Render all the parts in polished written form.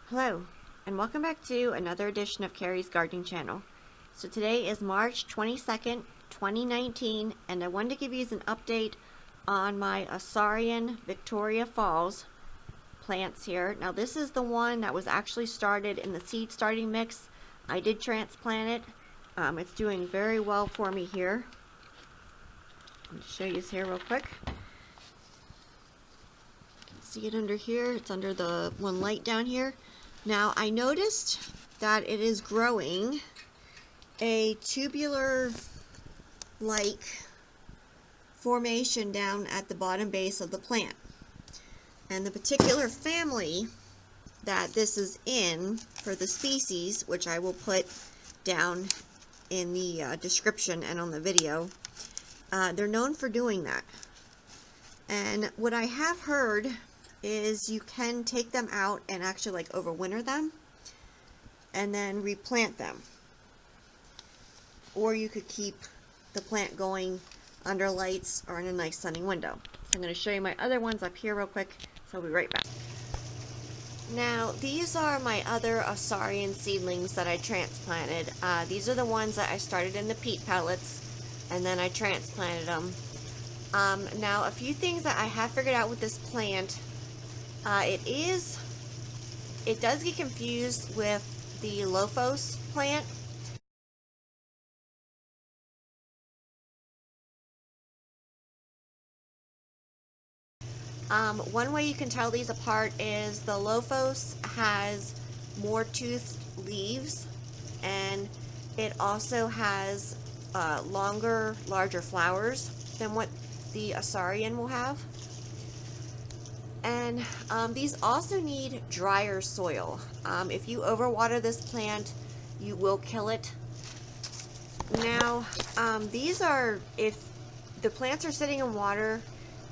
Hello, and welcome back to another edition of Carrie's Gardening Channel. So today is March 22nd, 2019, and I wanted to give you an update on my Asarina Victoria Falls plants here. Now this is the one that was actually started in the seed starting mix. I did transplant it. It's doing very well for me here. I'll show you this here real quick. See it under here? It's under the one light down here. Now I noticed that it is growing a tubular like formation down at the bottom base of the plant. And the particular family that this is in for the species, which I will put down in the description and on the video, they're known for doing that. And what I have heard is you can take them out and actually like overwinter them and then replant them, or you could keep the plant going under lights or in a nice sunny window. So I'm going to show you my other ones up here real quick, so I'll be right back. Now these are my other Asarina seedlings that I transplanted. These are the ones that I started in the peat pellets and then I transplanted them. Now a few things that I have figured out with this plant. It does get confused with the Lofos plant. One way you can tell these apart is the Lofos has more toothed leaves, and it also has longer, larger flowers than what the Asarina will have. And these also need drier soil. If you overwater this plant, you will kill it. Now, these are, if the plants are sitting in water,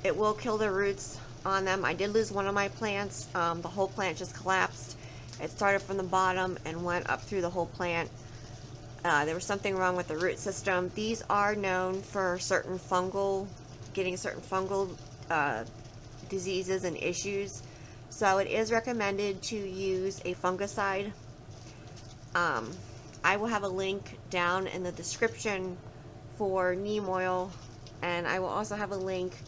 it will kill the roots on them. I did lose one of my plants. The whole plant just collapsed. It started from the bottom and went up through the whole plant. There was something wrong with the root system. These are known for certain fungal, diseases and issues, so it is recommended to use a fungicide. I will have a link down in the description for neem oil, and I will also have a link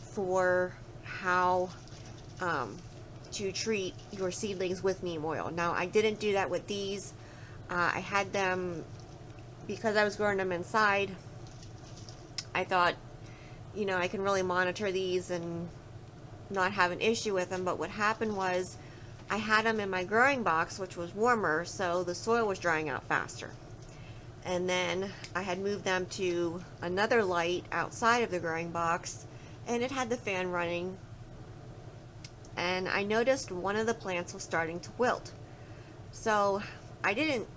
for how to treat your seedlings with neem oil. Now I didn't do that with these. I had them because I was growing them inside. I thought, you know, I can really monitor these and not have an issue with them. But what happened was I had them in my growing box, which was warmer, so the soil was drying out faster. And then I had moved them to another light outside of the growing box, and it had the fan running, and I noticed one of the plants was starting to wilt. So I didn't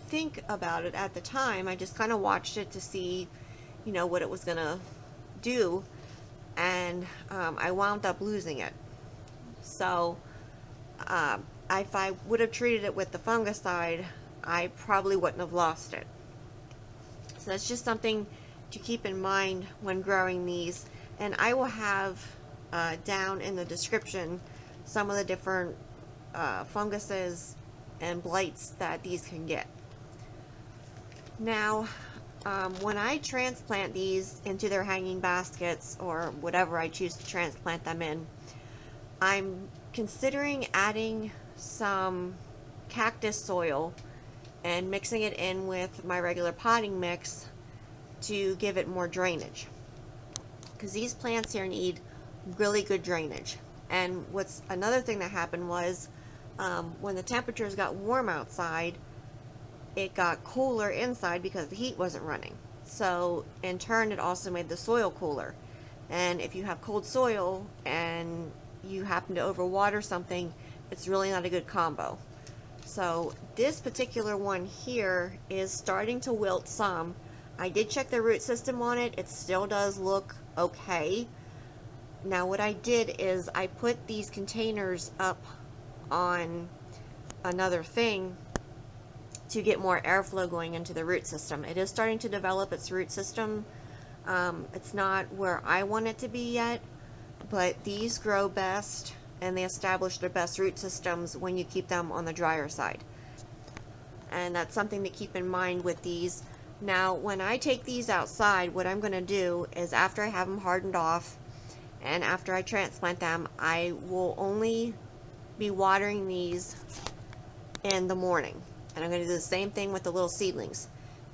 think about it at the time. I just kind of watched it to see, you know, what it was gonna do. And I wound up losing it. So if I would have treated it with the fungicide, I probably wouldn't have lost it. So that's just something to keep in mind when growing these. And I will have down in the description some of the different funguses and blights that these can get. Now when I transplant these into their hanging baskets or whatever I choose to transplant them in, I'm considering adding some cactus soil and mixing it in with my regular potting mix to give it more drainage, because these plants here need really good drainage. And what's another thing that happened was when the temperatures got warm outside, it got cooler inside because the heat wasn't running. So in turn, it also made the soil cooler. And if you have cold soil and you happen to overwater something, it's really not a good combo. So this particular one here is starting to wilt some. I did check the root system on it. It still does look okay. Now what I did is I put these containers up on another thing to get more airflow going into the root system. It is starting to develop its root system. It's not where I want it to be yet, but these grow best and they establish their best root systems when you keep them on the drier side. And that's something to keep in mind with these. Now, when I take these outside, what I'm going to do is, after I have them hardened off and after I transplant them, I will only be watering these in the morning. And I'm going to do the same thing with the little seedlings.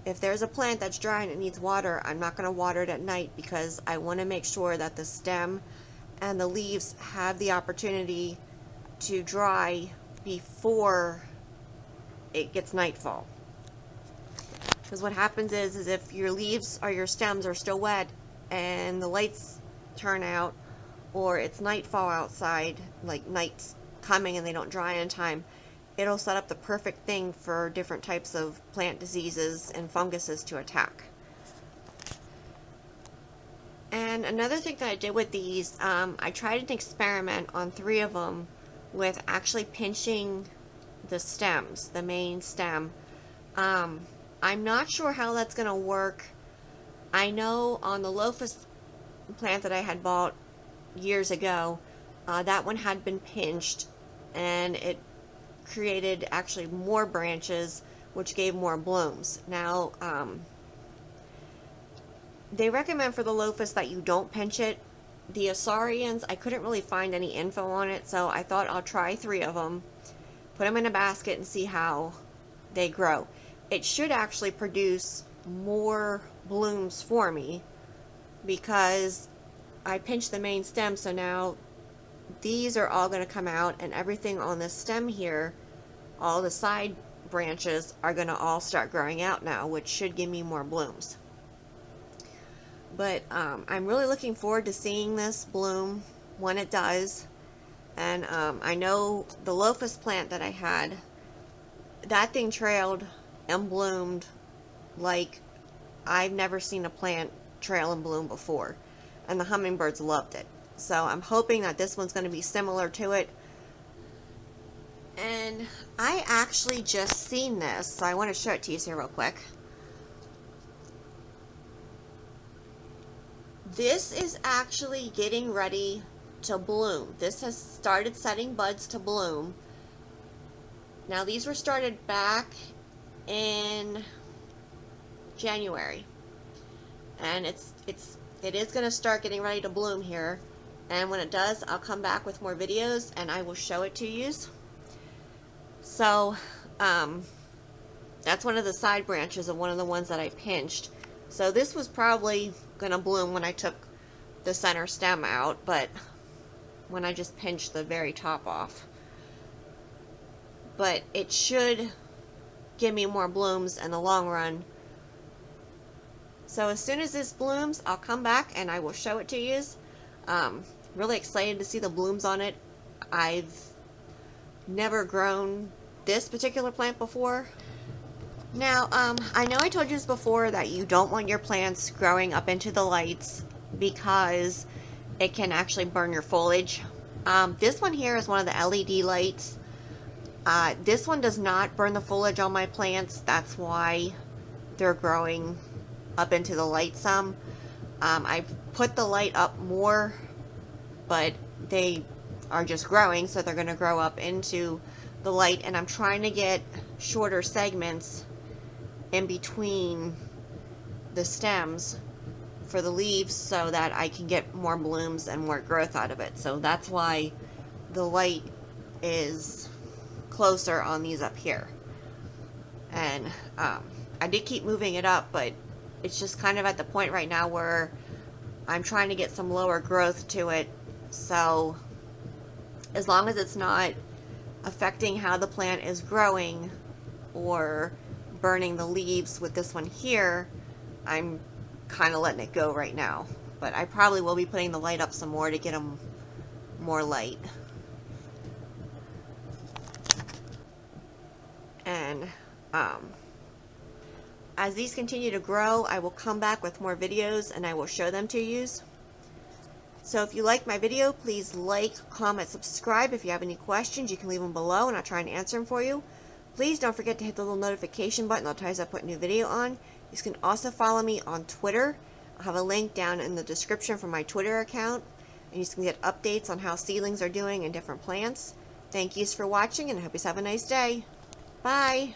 If there's a plant that's dry and it needs water, I'm not going to water it at night, because I want to make sure that the stem and the leaves have the opportunity to dry before it gets nightfall. Because what happens is if your leaves or your stems are still wet and the lights turn out, or it's nightfall outside, like night's coming and they don't dry in time, it'll set up the perfect thing for different types of plant diseases and funguses to attack. And another thing that I did with these, I tried an experiment on 3 of them with actually pinching the stems, the main stem. I'm not sure how that's going to work. I know on the Lophos plant that I had bought years ago, that one had been pinched, and it created actually more branches, which gave more blooms. Now, they recommend for the Lophos that you don't pinch it. The Asarinas, I couldn't really find any info on it, so I thought I'll try 3 of them, put them in a basket, and see how they grow. It should actually produce more blooms for me, because I pinched the main stem, so now these are all going to come out, and everything on this stem here, all the side branches, are going to all start growing out now, which should give me more blooms. But I'm really looking forward to seeing this bloom when it does. And I know the Lophos plant that I had, that thing trailed and bloomed like I've never seen a plant trail and bloom before, and the hummingbirds loved it. So I'm hoping that this one's going to be similar to it. And I actually just seen this, so I want to show it to you here real quick. This is actually getting ready to bloom. This has started setting buds to bloom. Now, these were started back in January, and it is going to start getting ready to bloom here. And when it does, I'll come back with more videos and I will show it to you. So that's one of the side branches of one of the ones that I pinched. So this was probably going to bloom when I took the center stem out, but when I just pinched the very top off. But it should give me more blooms in the long run. So as soon as this blooms, I'll come back and I will show it to you. Really excited to see the blooms on it. I've never grown this particular plant before. Now, I know I told you this before, that you don't want your plants growing up into the lights because it can actually burn your foliage. This one here is one of the LED lights. This one does not burn the foliage on my plants. That's why they're growing up into the light some. I've put the light up more, but they are just growing, so they're going to grow up into the light. And I'm trying to get shorter segments in between the stems for the leaves so that I can get more blooms and more growth out of it. So that's why the light is closer on these up here. And I did keep moving it up, but it's just kind of at the point right now where I'm trying to get some lower growth to it. So as long as it's not affecting how the plant is growing or burning the leaves with this one here, I'm kind of letting it go right now. But I probably will be putting the light up some more to get them more light. And as these continue to grow, I will come back with more videos and I will show them to you. So if you like my video, please like, comment, subscribe. If you have any questions, you can leave them below and I'll try and answer them for you. Please don't forget to hit the little notification button. That'll tell you as I put a new video on. You can also follow me on Twitter. I'll have a link down in the description for my Twitter account. and you can get updates on how seedlings are doing in different plants. Thank yous for watching, and I hope you have a nice day. Bye!